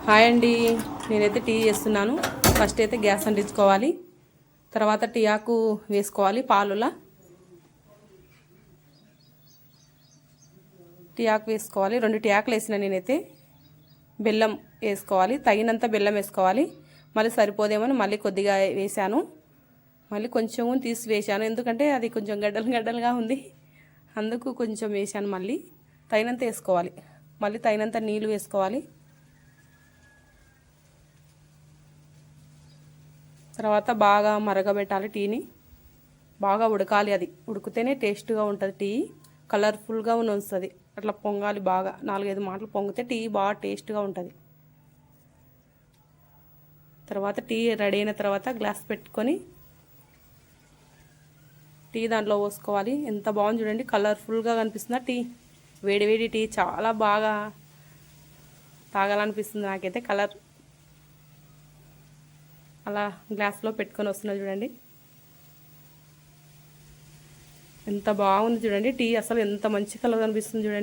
Hi అండి, నేనైతే tea చేస్తున్నాను. ఫస్ట్ అయితే గ్యాస్ అంటించుకోవాలి. తర్వాత టీ ఆకు వేసుకోవాలి. పాలులా టీ ఆకు వేసుకోవాలి. 2 టీ ఆకులు వేసిన నేనైతే. బెల్లం వేసుకోవాలి, తగినంత బెల్లం వేసుకోవాలి. మళ్ళీ సరిపోదేమని మళ్ళీ కొద్దిగా వేసాను. మళ్ళీ కొంచెం తీసి వేసాను, ఎందుకంటే అది కొంచెం గడ్డలుగా ఉంది. అందుకు కొంచెం వేసాను. మళ్ళీ తగినంత వేసుకోవాలి. మళ్ళీ తగినంత నీళ్ళు వేసుకోవాలి. తర్వాత బాగా మరగబెట్టాలి. టీని బాగా ఉడకాలి. అది ఉడికితేనే టేస్ట్గా ఉంటుంది. టీ కలర్ఫుల్గా వస్తుంది. అట్లా పొంగాలి బాగా. 4-5 మాటలు పొంగితే టీ బాగా టేస్ట్గా ఉంటుంది. తర్వాత టీ రెడీ అయిన తర్వాత గ్లాస్ పెట్టుకొని టీ దాంట్లో పోసుకోవాలి. ఎంత బాగుంది చూడండి, కలర్ఫుల్గా కనిపిస్తుంది టీ. వేడి టీ చాలా బాగా తాగాలనిపిస్తుంది నాకైతే. కలర్ అలా గ్లాస్లో పెట్టుకొని వస్తున్నా చూడండి, ఎంత బాగుంది చూడండి టీ. అసలు ఎంత మంచి కలర్ కనిపిస్తుంది చూడండి.